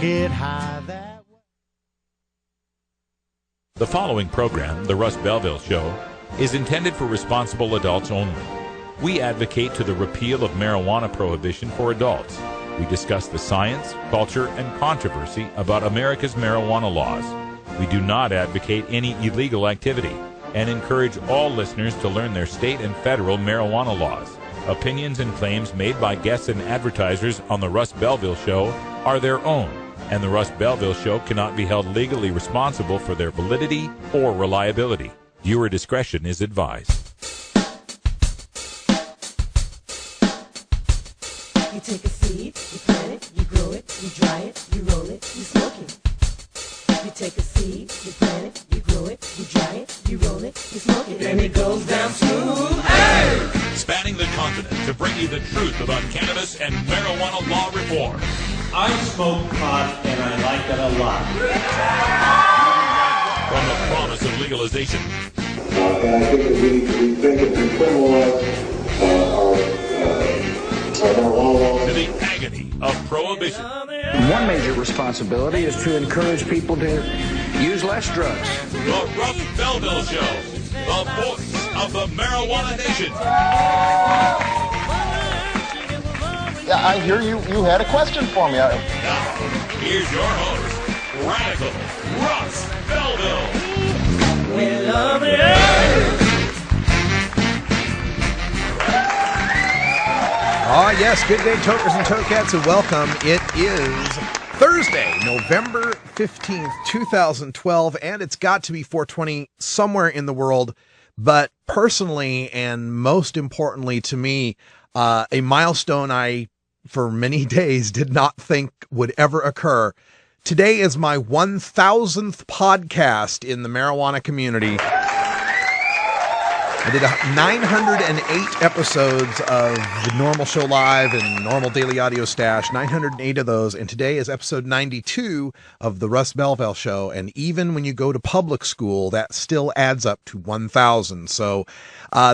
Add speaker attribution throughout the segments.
Speaker 1: get high that way.
Speaker 2: The following program, The Russ Belville Show, is intended for responsible adults only. We advocate to the repeal of marijuana prohibition for adults. We discuss the science, culture, and controversy about America's marijuana laws. We do not advocate any illegal activity and encourage all listeners to learn their state and federal marijuana laws. Opinions and claims made by guests and advertisers on The Russ Belville Show are their own, and The Russ Belville Show cannot be held legally responsible for their validity or reliability. Viewer discretion is advised.
Speaker 3: You take a seed, you plant it, you grow it, you dry it, you roll it, you smoke it. You take a seed, you plant it, you grow it, you dry it, you roll it, you smoke it. Then it goes down smooth. Hey!
Speaker 2: Spanning the continent to bring you the truth about cannabis and marijuana law reform.
Speaker 4: I smoke pot and I like it a lot.
Speaker 2: From the promise of legalization.
Speaker 5: And I think that we think if we criminalize our marijuana laws.
Speaker 2: To the agony of prohibition.
Speaker 6: One major responsibility is to encourage people to use less drugs.
Speaker 2: The Russ Belville Show, the voice of the marijuana nation.
Speaker 7: Yeah, I hear you had a question for me.
Speaker 2: Now, here's your host, Radical Russ Belville.
Speaker 3: We love it.
Speaker 8: Ah, yes, good day, tokers and tokats, and welcome. It is Thursday, November 15th, 2012, and it's got to be 420 somewhere in the world, but personally and most importantly to me, a milestone I, for many days, did not think would ever occur. Today is my 1,000th podcast in the marijuana community. I did 908 episodes of the normal show live and normal daily audio stash, 908 of those, and today is episode 92 of the Russ Belville Show, and even when you go to public school, that still adds up to 1,000. So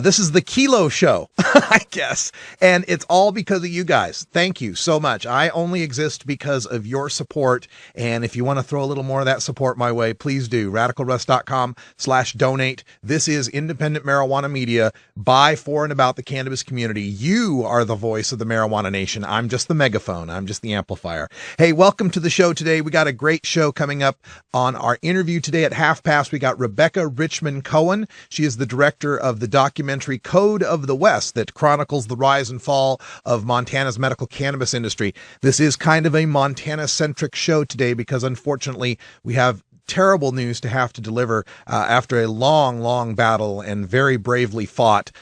Speaker 8: this is the Kilo Show, I guess, and it's all because of you guys. Thank you so much. I only exist because of your support, and if you want to throw a little more of that support my way, please do. RadicalRuss.com/donate. This is independent marijuana media by, for, and about the cannabis community. You are the voice of the marijuana nation. I'm just the megaphone. I'm just the amplifier. Hey, welcome to the show today. We got a great show coming up on our interview today at 5:30. We got Rebecca Richmond Cohen. She is the director of the documentary Code of the West that chronicles the rise and fall of Montana's medical cannabis industry. This is kind of a Montana-centric show today because unfortunately we have terrible news to have to deliver after a long battle and very bravely fought.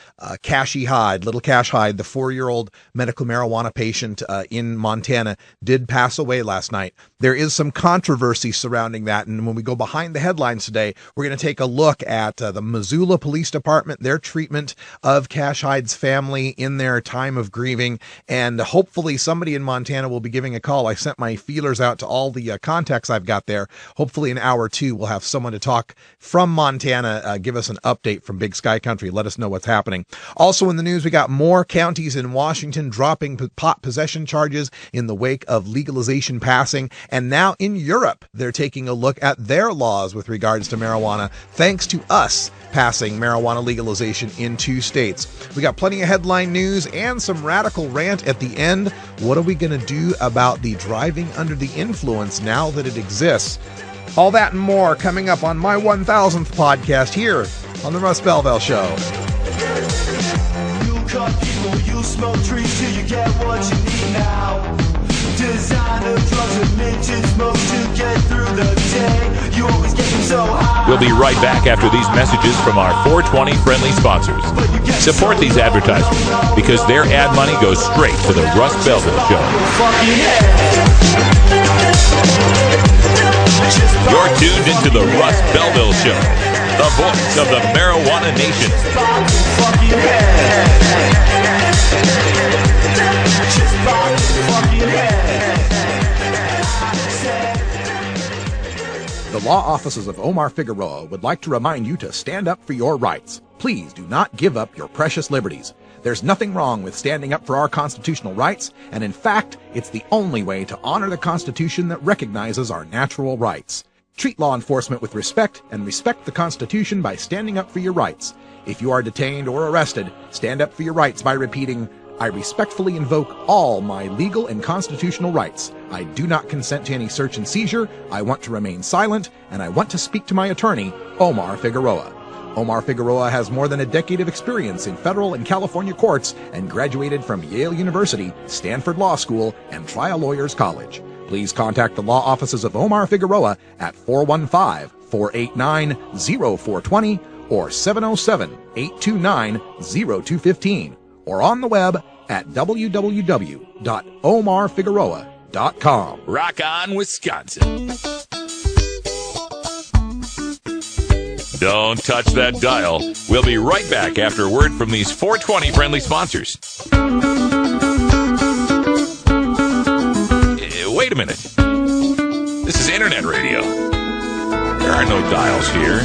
Speaker 8: Cashy Hyde, little Cash Hyde, the 4-year-old medical marijuana patient in Montana, did pass away last night. There is some controversy surrounding that, and when we go behind the headlines today, we're going to take a look at the Missoula Police Department, their treatment of Cash Hyde's family in their time of grieving, and hopefully somebody in Montana will be giving a call. I sent my feelers out to all the contacts I've got there. Hopefully an hour or two we'll have someone to talk from Montana, give us an update from Big Sky Country, let us know what's happening. Also in the news, we got more counties in Washington dropping pot possession charges in the wake of legalization passing, and now in Europe they're taking a look at their laws with regards to marijuana, thanks to us passing marijuana legalization in 2 states. We got plenty of headline news and some radical rant at the end. What are we going to do about the driving under the influence now that it exists? All that and more coming up on my 1,000th podcast here on the Russ Belville Show.
Speaker 9: You cut people, you smoke trees till you get what you need now. Designer drugs and minted smoke to get through the day. You always get them so high.
Speaker 2: We'll be right back after these messages from our 420 friendly sponsors. Support these advertisers because their ad money goes straight to the Russ Belville Show. You're tuned into the Russ Belville Show, the voice of the marijuana nation.
Speaker 8: The law offices of Omar Figueroa would like to remind you to stand up for your rights. Please do not give up your precious liberties. There's nothing wrong with standing up for our constitutional rights, and in fact, it's the only way to honor the Constitution that recognizes our natural rights. Treat law enforcement with respect and respect the Constitution by standing up for your rights. If you are detained or arrested, stand up for your rights by repeating, I respectfully invoke all my legal and constitutional rights. I do not consent to any search and seizure. I want to remain silent, and I want to speak to my attorney, Omar Figueroa. Omar Figueroa has more than a decade of experience in federal and California courts and graduated from Yale University, Stanford Law School, and Trial Lawyers College. Please contact the law offices of Omar Figueroa at 415-489-0420 or 707-829-0215 or on the web at www.omarfigueroa.com.
Speaker 2: Rock on, Wisconsin. Don't touch that dial. We'll be right back after a word from these 420 friendly sponsors. Wait a minute. This is internet radio. There are no dials here.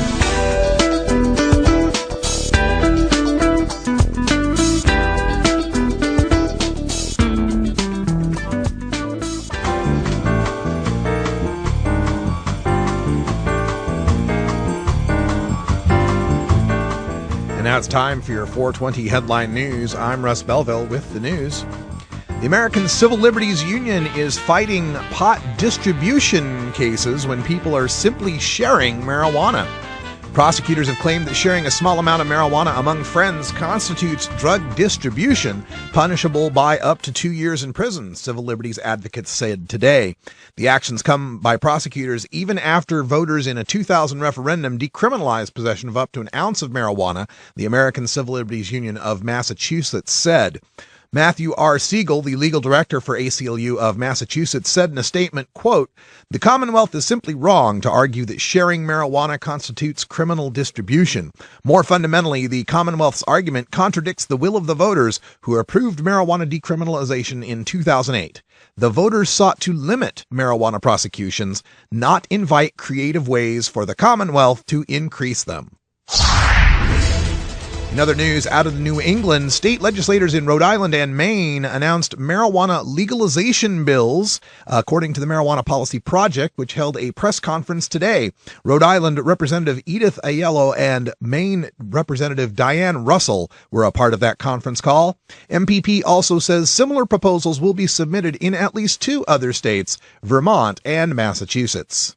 Speaker 8: And now it's time for your 420 headline news. I'm Russ Belville with the news. The American Civil Liberties Union is fighting pot distribution cases when people are simply sharing marijuana. Prosecutors have claimed that sharing a small amount of marijuana among friends constitutes drug distribution, punishable by up to 2 years in prison, civil liberties advocates said today. The actions come by prosecutors even after voters in a 2000 referendum decriminalized possession of up to an ounce of marijuana, the American Civil Liberties Union of Massachusetts said. Matthew R. Siegel, the legal director for ACLU of Massachusetts, said in a statement, quote, "The Commonwealth is simply wrong to argue that sharing marijuana constitutes criminal distribution. More fundamentally, the Commonwealth's argument contradicts the will of the voters who approved marijuana decriminalization in 2008. The voters sought to limit marijuana prosecutions, not invite creative ways for the Commonwealth to increase them." In other news, out of New England, state legislators in Rhode Island and Maine announced marijuana legalization bills, according to the Marijuana Policy Project, which held a press conference today. Rhode Island Representative Edith Aiello and Maine Representative Diane Russell were a part of that conference call. MPP also says similar proposals will be submitted in at least 2 other states, Vermont and Massachusetts.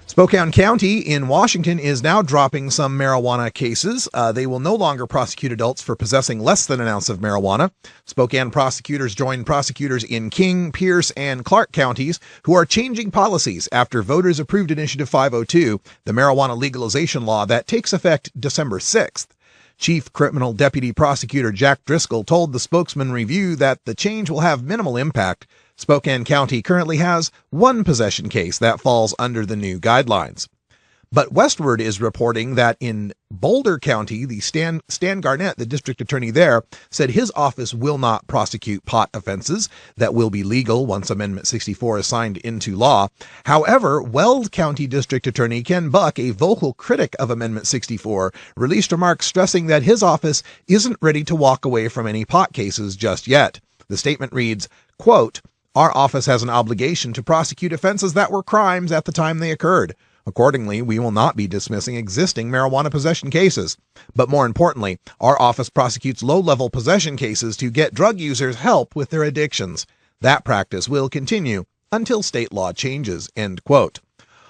Speaker 8: Spokane County in Washington is now dropping some marijuana cases. They will no longer prosecute adults for possessing less than an ounce of marijuana. Spokane prosecutors joined prosecutors in King, Pierce, and Clark counties who are changing policies after voters approved Initiative 502, the marijuana legalization law that takes effect December 6th. Chief Criminal Deputy Prosecutor Jack Driscoll told the Spokesman Review that the change will have minimal impact. Spokane County currently has 1 possession case that falls under the new guidelines. But Westward is reporting that in Boulder County, the Stan Garnett, the district attorney there, said his office will not prosecute pot offenses that will be legal once Amendment 64 is signed into law. However, Weld County District Attorney Ken Buck, a vocal critic of Amendment 64, released remarks stressing that his office isn't ready to walk away from any pot cases just yet. The statement reads, quote, "Our office has an obligation to prosecute offenses that were crimes at the time they occurred. Accordingly, we will not be dismissing existing marijuana possession cases. But more importantly, our office prosecutes low-level possession cases to get drug users help with their addictions. That practice will continue until state law changes." End quote.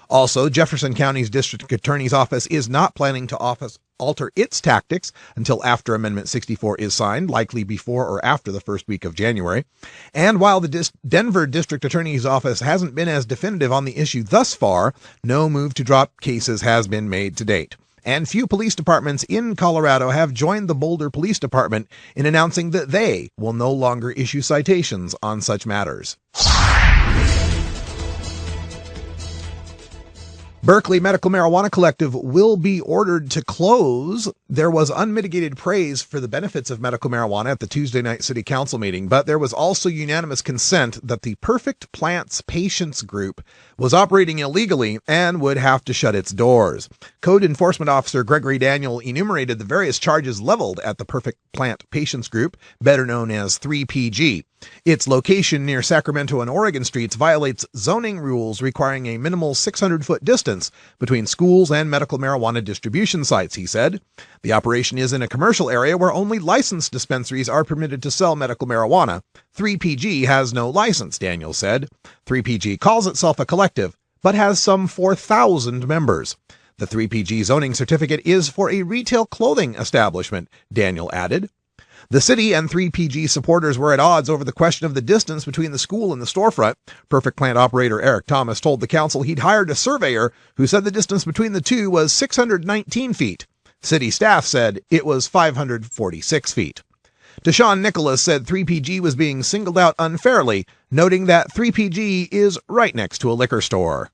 Speaker 8: Also, Jefferson County's district attorney's office is not planning to alter its tactics until after Amendment 64 is signed, likely before or after the first week of January. And while the Denver district attorney's office hasn't been as definitive on the issue thus far, no move to drop cases has been made to date. And few police departments in Colorado have joined the Boulder Police Department in announcing that they will no longer issue citations on such matters. Berkeley Medical Marijuana Collective will be ordered to close. There was unmitigated praise for the benefits of medical marijuana at the Tuesday night city council meeting, but there was also unanimous consent that the Perfect Plants Patients Group was operating illegally and would have to shut its doors. Code Enforcement Officer Gregory Daniel enumerated the various charges leveled at the Perfect Plant Patients Group, better known as 3PG. Its location near Sacramento and Oregon streets violates zoning rules requiring a minimal 600-foot distance between schools and medical marijuana distribution sites, he said. The operation is in a commercial area where only licensed dispensaries are permitted to sell medical marijuana. 3PG has no license, Daniel said. 3PG calls itself a collective, but has some 4,000 members. The 3PG zoning certificate is for a retail clothing establishment, Daniel added. The city and 3PG supporters were at odds over the question of the distance between the school and the storefront. Perfect Plant operator Eric Thomas told the council he'd hired a surveyor who said the distance between the two was 619 feet. City staff said it was 546 feet. Deshaun Nicholas said 3PG was being singled out unfairly, noting that 3PG is right next to a liquor store.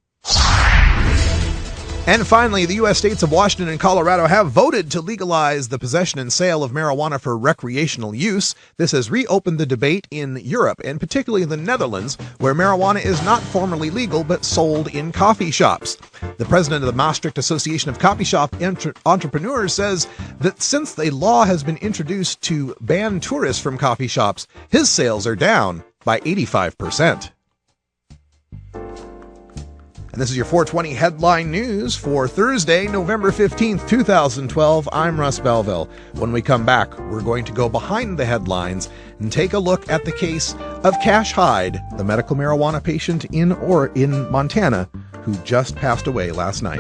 Speaker 8: And finally, the U.S. states of Washington and Colorado have voted to legalize the possession and sale of marijuana for recreational use. This has reopened the debate in Europe, and particularly the Netherlands, where marijuana is not formally legal but sold in coffee shops. The president of the Maastricht Association of Coffee Shop Entrepreneurs says that since the law has been introduced to ban tourists from coffee shops, his sales are down by 85%. And this is your 420 headline news for Thursday, November 15th, 2012. I'm Russ Belville. When we come back, we're going to go behind the headlines and take a look at the case of Cash Hyde, the medical marijuana patient in Montana who just passed away last night.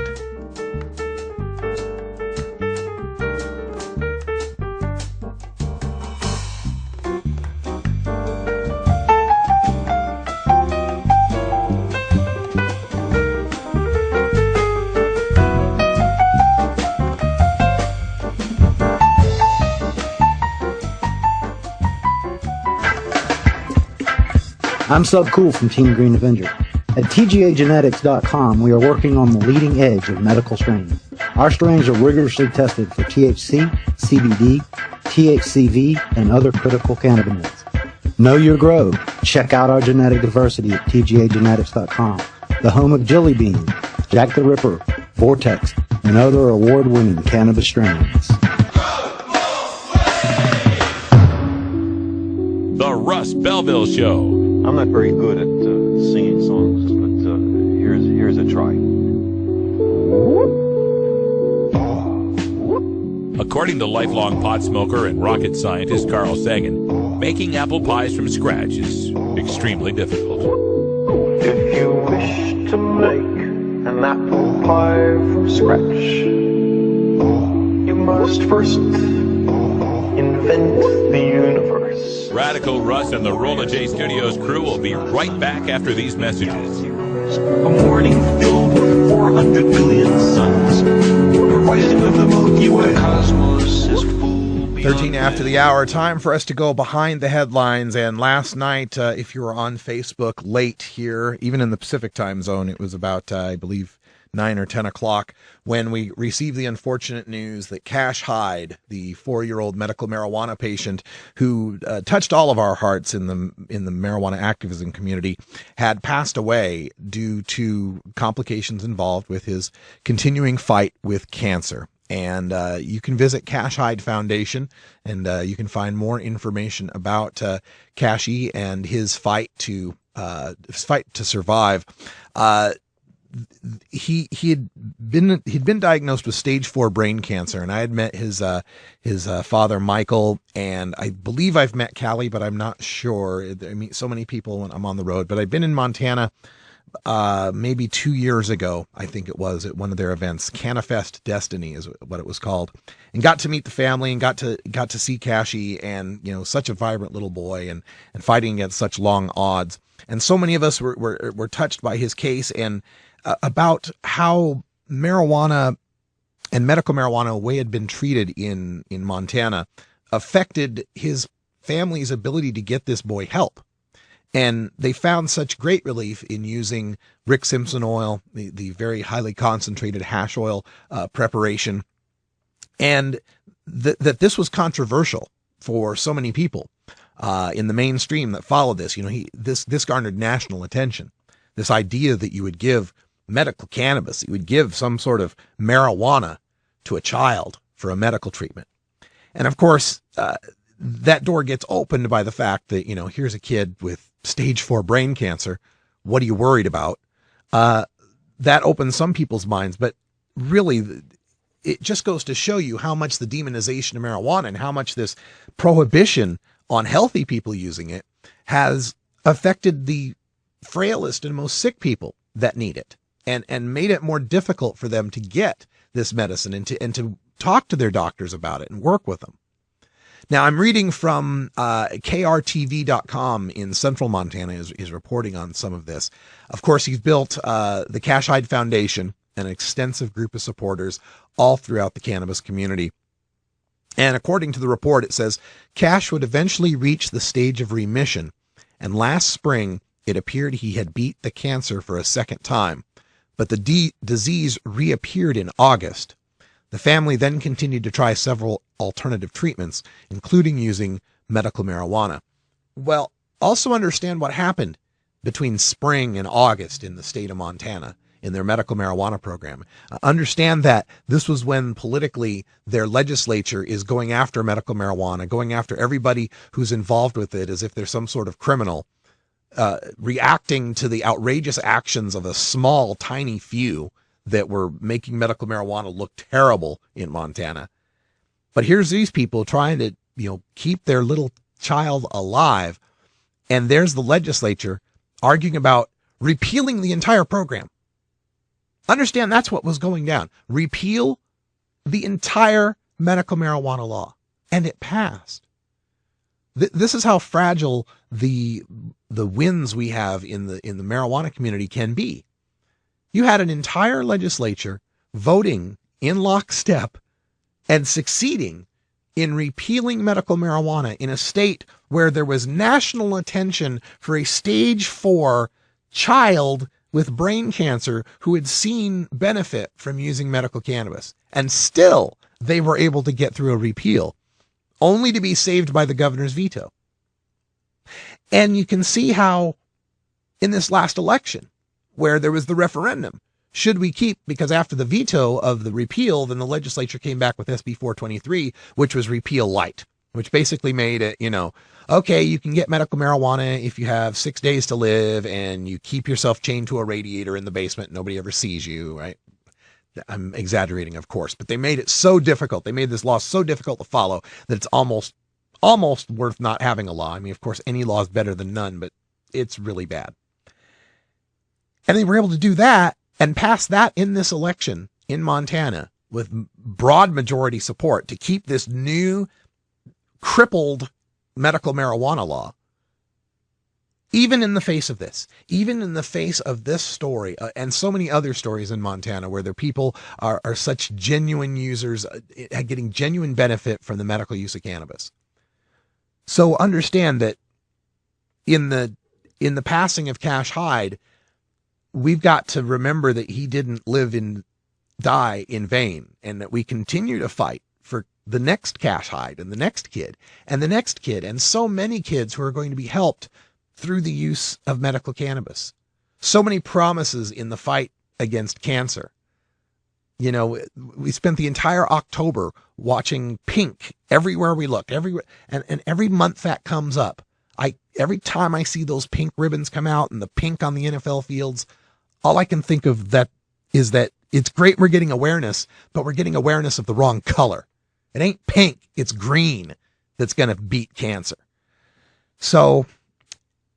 Speaker 10: I'm Sub Cool from Team Green Avenger. At TGAgenetics.com, we are working on the leading edge of medical strains. Our strains are rigorously tested for THC, CBD, THCV, and other critical cannabinoids. Know your grow. Check out our genetic diversity at TGAgenetics.com, the home of Jelly Bean, Jack the Ripper, Vortex, and other award-winning cannabis strains.
Speaker 2: The Russ Belville Show.
Speaker 11: I'm not very good at singing songs, but here's a try.
Speaker 2: According to lifelong pot smoker and rocket scientist Carl Sagan, making apple pies from scratch is extremely difficult.
Speaker 12: If you wish to make an apple pie from scratch, you must first invent the universe.
Speaker 2: Radical Russ and the Rolla J Studios crew will be right back after these messages.
Speaker 12: A morning filled with 400 billion suns, rising of the Milky Way. Cosmos is full.
Speaker 8: 13 after the hour, time for us to go behind the headlines. And last night, if you were on Facebook late here, even in the Pacific time zone, it was about, I believe, 9 or 10 o'clock when we received the unfortunate news that Cash Hyde, the 4-year-old medical marijuana patient who touched all of our hearts in the marijuana activism community, had passed away due to complications involved with his continuing fight with cancer. And you can visit Cash Hyde Foundation, and you can find more information about Cashy and his fight to survive. He'd been diagnosed with stage 4 brain cancer, and I had met his father Michael, and I believe I've met Callie, but I'm not sure. I meet so many people when I'm on the road. But I've been in Montana maybe 2 years ago, I think it was, at one of their events. Canifest Destiny is what it was called, and got to meet the family and got to see Cashy, and such a vibrant little boy and fighting against such long odds. And so many of us were touched by his case and about how marijuana and medical marijuana, the way it had been treated in Montana, affected his family's ability to get this boy help. And they found such great relief in using Rick Simpson oil, the very highly concentrated hash oil preparation, and that this was controversial for so many people in the mainstream that followed this. This garnered national attention. This idea that you would give medical cannabis, you would give some sort of marijuana to a child for a medical treatment. And of course, that door gets opened by the fact that, here's a kid with stage 4 brain cancer. What are you worried about? That opens some people's minds, but really it just goes to show you how much the demonization of marijuana and how much this prohibition on healthy people using it has affected the frailest and most sick people that need it, and made it more difficult for them to get this medicine and to talk to their doctors about it and work with them. Now, I'm reading from KRTV.com in central Montana is reporting on some of this. Of course, he's built the Cash Hide Foundation, an extensive group of supporters all throughout the cannabis community. And according to the report, it says Cash would eventually reach the stage of remission, and last spring it appeared he had beat the cancer for a second time, but the disease reappeared in August. The family then continued to try several alternative treatments, including using medical marijuana. Well, also understand what happened between spring and August in the state of Montana in their medical marijuana program. Understand that this was when politically their legislature is going after medical marijuana, going after everybody who's involved with it as if they're some sort of criminal, reacting to the outrageous actions of a small, tiny few that were making medical marijuana look terrible in Montana. But here's these people trying to, keep their little child alive. And there's the legislature arguing about repealing the entire program. Understand that's what was going down. Repeal the entire medical marijuana law. And it passed. This is how fragile the wins we have in the marijuana community can be. You had an entire legislature voting in lockstep and succeeding in repealing medical marijuana in a state where there was national attention for a stage 4 child with brain cancer who had seen benefit from using medical cannabis. And still they were able to get through a repeal, only to be saved by the governor's veto. And you can see how in this last election, where there was the referendum, should we keep, because after the veto of the repeal, then the legislature came back with SB 423, which was repeal light, which basically made it, okay, you can get medical marijuana if you have 6 days to live and you keep yourself chained to a radiator in the basement. Nobody ever sees you, right? I'm exaggerating, of course, but they made it so difficult. They made this law so difficult to follow that it's almost worth not having a law. I mean, of course, any law is better than none, but it's really bad. And they were able to do that and pass that in this election in Montana with broad majority support to keep this new crippled medical marijuana law. Even in the face of this, even in the face of this story and so many other stories in Montana where their people are such genuine users, getting genuine benefit from the medical use of cannabis. So understand that in the passing of Cash Hyde, we've got to remember that he didn't live and die in vain, and that we continue to fight for the next Cash Hyde and the next kid and the next kid and so many kids who are going to be helped through the use of medical cannabis. So many promises in the fight against cancer. We spent the entire October watching pink everywhere we looked, everywhere, and every month that comes up, every time I see those pink ribbons come out and the pink on the NFL fields, all I can think of is that it's great we're getting awareness, but we're getting awareness of the wrong color. It ain't pink, it's green that's going to beat cancer. So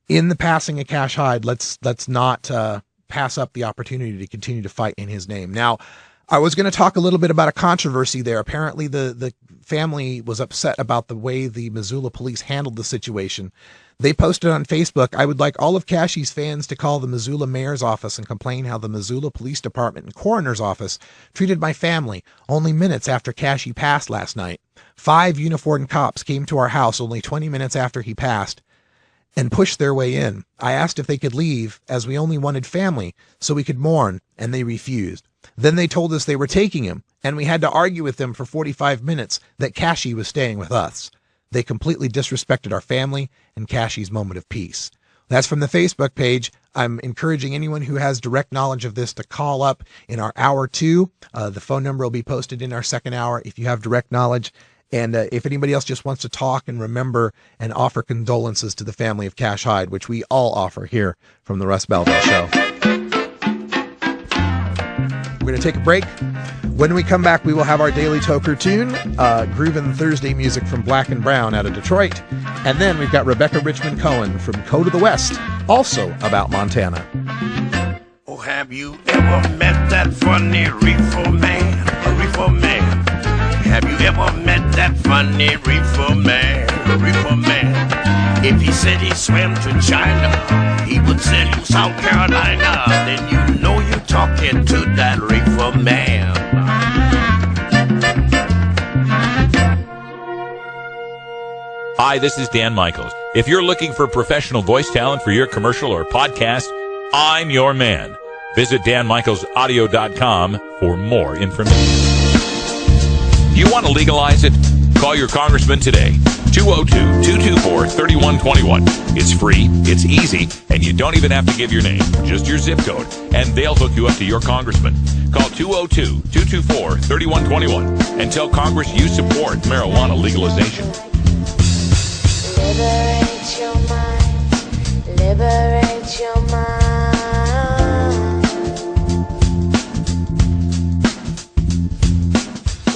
Speaker 8: in the passing of Cash Hyde, let's not pass up the opportunity to continue to fight in his name. Now, I was going to talk a little bit about a controversy there. Apparently, the family was upset about the way the Missoula police handled the situation. They posted on Facebook, "I would like all of Cashy's fans to call the Missoula mayor's office and complain how the Missoula Police Department and coroner's office treated my family only minutes after Cashy passed last night. 5 uniformed cops came to our house only 20 minutes after he passed, and pushed their way in. I asked if they could leave, as we only wanted family, so we could mourn, and they refused. Then they told us they were taking him, and we had to argue with them for 45 minutes that Kashi was staying with us. They completely disrespected our family and Kashi's moment of peace. That's from the Facebook page. I'm encouraging anyone who has direct knowledge of this to call up in our hour 2. The phone number will be posted in our second hour if you have direct knowledge. And if anybody else just wants to talk and remember and offer condolences to the family of Cash Hyde, which we all offer here from the Russ Belville Show. We're going to take a break. When we come back, we will have our Daily Toker tune, Groovin' Thursday music from Black and Brown out of Detroit. And then we've got Rebecca Richmond Cohen from Code of the West, also about Montana.
Speaker 13: Oh, have you ever met that funny reefer man? A reefer man. Have you ever met that funny reefer man? A reefer man. If he said he swam to China, he would sell you South Carolina. Then you know you're talking to that reefer man.
Speaker 2: Hi, this is Dan Michaels. If you're looking for professional voice talent for your commercial or podcast, I'm your man. Visit danmichaelsaudio.com for more information. Do you want to legalize it? Call your congressman today. 202-224-3121. It's free, it's easy, and you don't even have to give your name, just your zip code, and they'll hook you up to your congressman. Call 202-224-3121 and tell Congress you support marijuana legalization.
Speaker 14: Liberate your mind. Liberate your mind.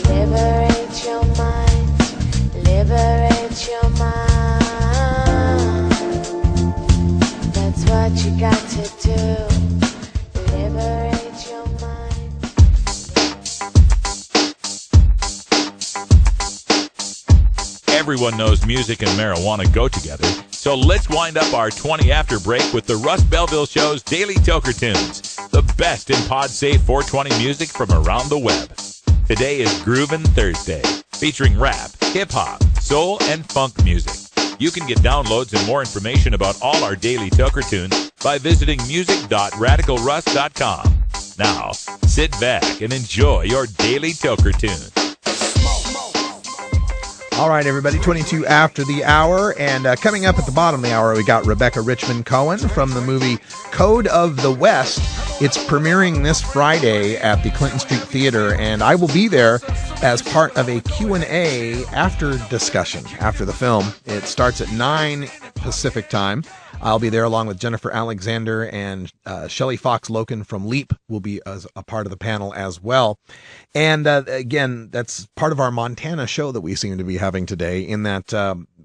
Speaker 14: Liberate your mind. Liberate your mind. That's what you got to do. Liberate your mind.
Speaker 2: Everyone knows music and marijuana go together, so let's wind up our 20 after break with the Russ Belville Show's Daily Toker Tunes, the best in pod-safe 420 music from around the web. Today is Groovin' Thursday, featuring rap, hip-hop, soul, and funk music. You can get downloads and more information about all our Daily Toker Tunes by visiting music.radicalruss.com. Now, sit back and enjoy your Daily Toker Tunes.
Speaker 8: All right, everybody, 22 after the hour, and coming up at the bottom of the hour, we got Rebecca Richmond Cohen from the movie Code of the West. It's premiering this Friday at the Clinton Street Theater, and I will be there as part of a Q&A after discussion, after the film. It starts at 9 Pacific time. I'll be there along with Jennifer Alexander, and Shelley Fox Loken from LEAP will be as a part of the panel as well. And again, that's part of our Montana show that we seem to be having today, in that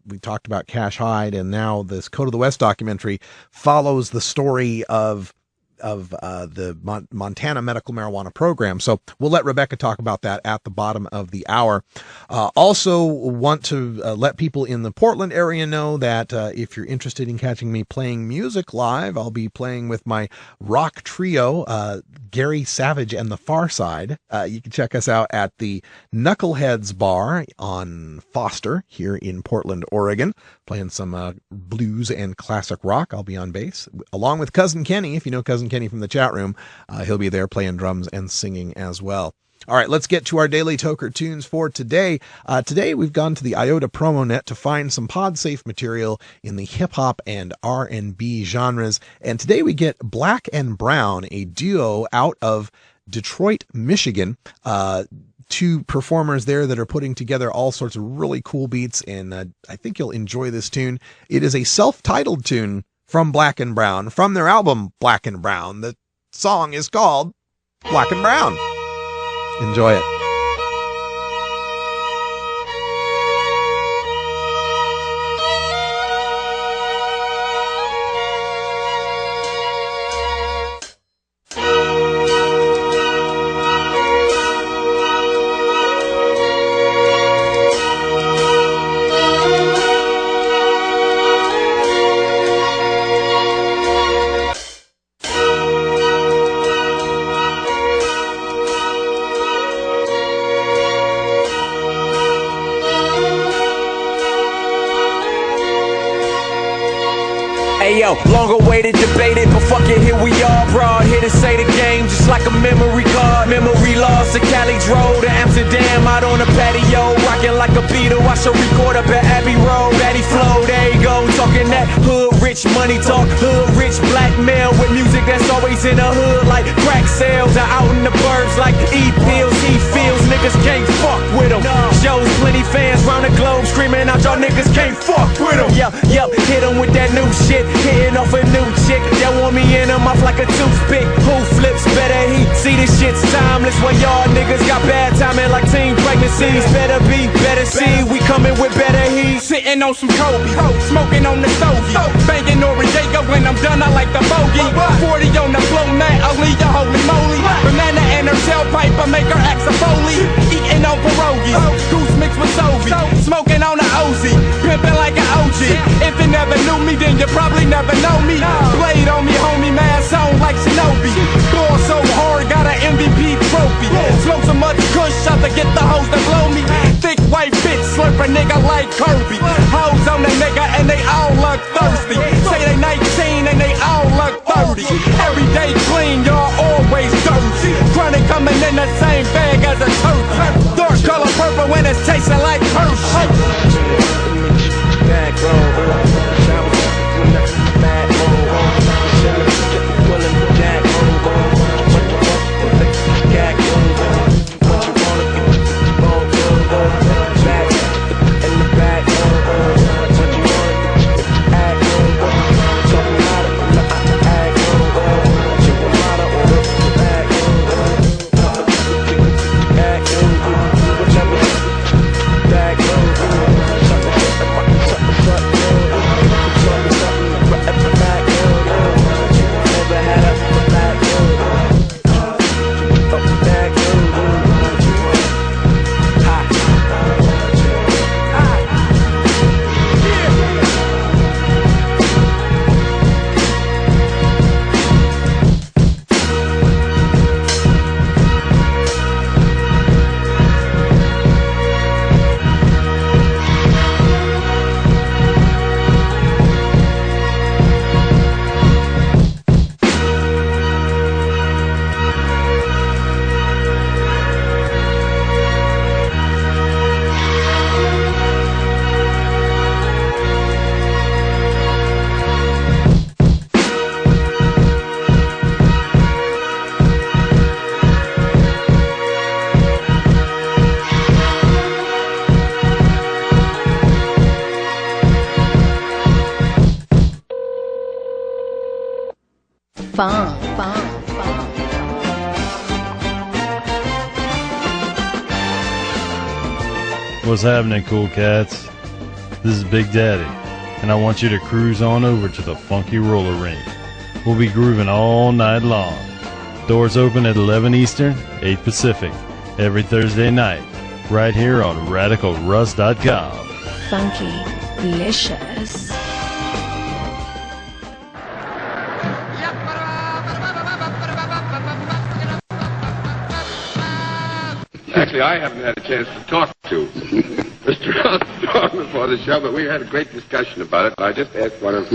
Speaker 8: we talked about Cash Hyde, and now this Code of the West documentary follows the story of the Montana medical marijuana program. So we'll let Rebecca talk about that at the bottom of the hour. Also want to let people in the Portland area know that if you're interested in catching me playing music live, I'll be playing with my rock trio, Gary Savage and the Far Side. You can check us out at the Knuckleheads Bar on Foster here in Portland, Oregon, playing some blues and classic rock. I'll be on bass, along with Cousin Kenny. If you know Cousin Kenny from the chat room, he'll be there playing drums and singing as well. All right, let's get to our Daily Toker Tunes for today. Today we've gone to the IOTA promo net to find some pod-safe material in the hip-hop and R&B genres. And today we get Black and Brown, a duo out of Detroit, Michigan. Two performers there that are putting together all sorts of really cool beats, and I think you'll enjoy this tune. It is a self-titled tune from Black and Brown, from their album Black and Brown. The song is called Black and Brown. Enjoy it.
Speaker 15: Yo, long awaited, debated, but fuck it, here we are. Broad here to say the game, just like a memory card. Memory lost to Cali drove to Amsterdam, out on the patio, rocking like a Beatle. I should record up at Abbey Road. Batty Flow, there you go, talking that hood rich money talk, hood rich blackmail with music that's always in the hood, like crack sales. Are out in the burbs like E-pills, he feels niggas can't fuck with him. Shows plenty fans round the globe screaming out, y'all niggas can't fuck with him. Yep, hit him with that new shit, hitting off a new chick that want me in her mouth like a toothpick. Who flips better? He see this shit's timeless when y'all niggas got bad timing like teen pregnancies. Better be, better see, we coming with better heat.
Speaker 16: Sitting on some Kobe, smoking on the stogie, banging Noriega when I'm done, I like the bogey. 40 on the flow mat, I'll leave ya holy moly. Banana in her tailpipe, I make her act a Foley. Eating on pierogies, goose mixed with Sovi, smoking on the OZ, pimping like an OG. If you never knew me, then you probably never know me. Blade on me, homie, mask on like Shinobi. Ball so hard, got an MVP trophy. Smoke so much kush, out to get the hoes to blow me. Thick white bitch, slurp a nigga like Kirby. Hoes on the nigga and they all look thirsty. Say they 19 and they all look 30. Every day clean, y'all always dirty. Chronic coming in the same bag as a turkey. Dark color purple when it's tasting like Hershey.
Speaker 11: What's happening, cool cats? This is Big Daddy, and I want you to cruise on over to the Funky Roller Rink. We'll be grooving all night long. Doors open at 11 Eastern, 8 Pacific, every Thursday night, right here on RadicalRuss.com.
Speaker 17: Funky, delicious.
Speaker 18: Actually, I haven't had a chance to talk to Mr. Armstrong before the show, but we had a great discussion about it. I just asked one of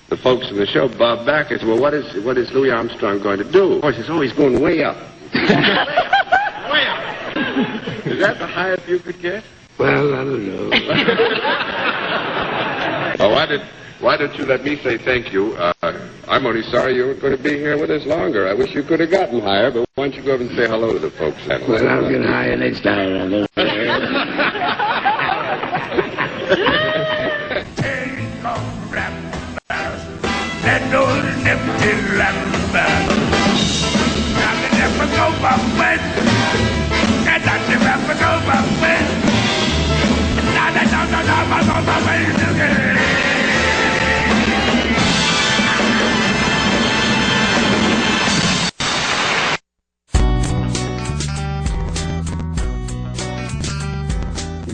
Speaker 18: the folks in the show, Bob Back, I said, well, what is Louis Armstrong going to do? Of course, he's always going way up. Way up. Is that the highest you could get?
Speaker 19: Well, I don't know.
Speaker 18: Oh, why don't you let me say thank you? I'm only sorry you weren't going to be here with us longer. I wish you could have gotten higher, but why don't you go over and say hello to the folks?
Speaker 19: Well, I'll get higher next time. I know.
Speaker 9: That door is empty, now they never go back when. And I never go back when. Now they don't know my way again.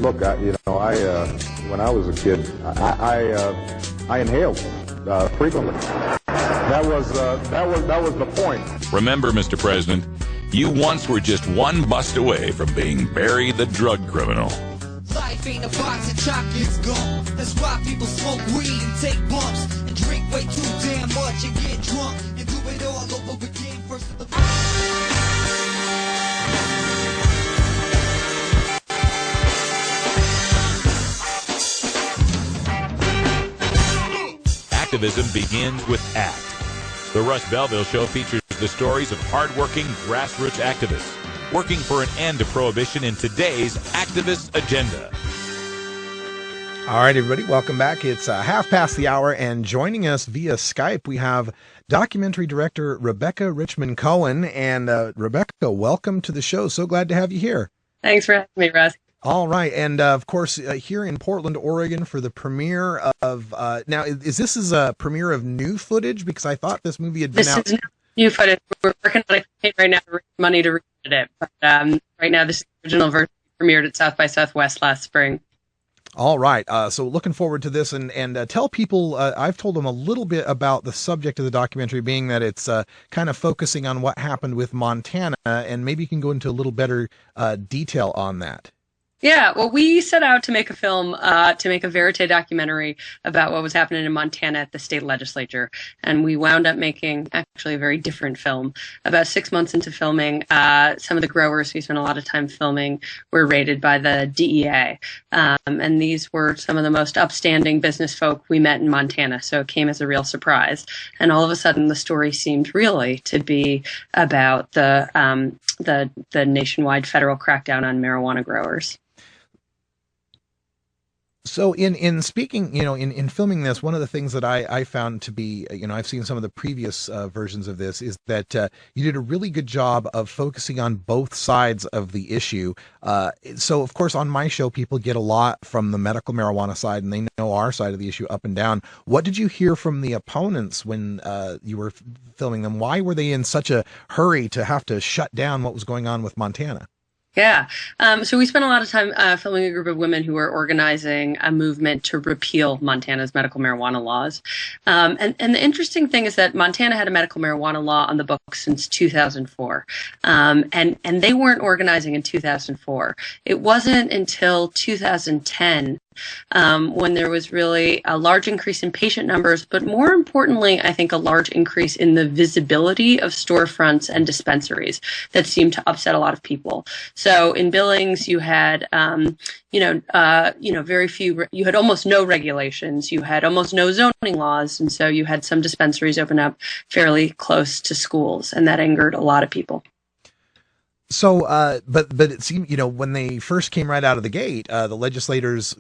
Speaker 20: Look, when I was a kid, I inhaled frequently. That was the point.
Speaker 2: Remember, Mr. President, you once were just one bust away from being Barry the drug criminal.
Speaker 21: Life ain't a box of chocolates gone. That's why people smoke weed and take bumps and
Speaker 9: drink way too damn much and get drunk and do it all over again. First of the
Speaker 2: Activism begins with ACT. The Russ Belville Show features the stories of hardworking grassroots activists working for an end to prohibition in today's activist agenda.
Speaker 8: All right, everybody, welcome back. It's half past the hour, and joining us via Skype, we have documentary director Rebecca Richmond Cohen. And Rebecca, welcome to the show. So glad to have you here.
Speaker 21: Thanks for having me, Russ.
Speaker 8: All right, and of course, here in Portland, Oregon, for the premiere of now, is this a premiere of new footage? Because I thought this movie had been out.
Speaker 21: This is new footage. We're working on a campaign right now to raise money to reshoot it. But right now, this original version premiered at South by Southwest last spring.
Speaker 8: All right, so looking forward to this, and tell people, I've told them a little bit about the subject of the documentary, being that it's kind of focusing on what happened with Montana, and maybe you can go into a little better detail on that.
Speaker 21: Yeah, well, we set out to make a film, to make a verite documentary about what was happening in Montana at the state legislature. And we wound up making actually a very different film. About 6 months into filming, some of the growers we spent a lot of time filming were raided by the DEA. And these were some of the most upstanding business folk we met in Montana. So it came as a real surprise. And all of a sudden, the story seemed really to be about the nationwide federal crackdown on marijuana growers.
Speaker 8: So in speaking, in filming this, one of the things that I found to be, I've seen some of the previous versions of this, is that you did a really good job of focusing on both sides of the issue. So, of course, on my show, people get a lot from the medical marijuana side, and they know our side of the issue up and down. What did you hear from the opponents when you were filming them? Why were they in such a hurry to have to shut down what was going on with Montana?
Speaker 21: Yeah. So we spent a lot of time filming a group of women who were organizing a movement to repeal Montana's medical marijuana laws. And the interesting thing is that Montana had a medical marijuana law on the books since 2004. And they weren't organizing in 2004. It wasn't until 2010 when there was really a large increase in patient numbers, but more importantly, I think a large increase in the visibility of storefronts and dispensaries that seemed to upset a lot of people. So in Billings, you had, very few, you had almost no regulations, you had almost no zoning laws, and so you had some dispensaries open up fairly close to schools, and that angered a lot of people.
Speaker 8: So, but it seemed, when they first came right out of the gate, the legislators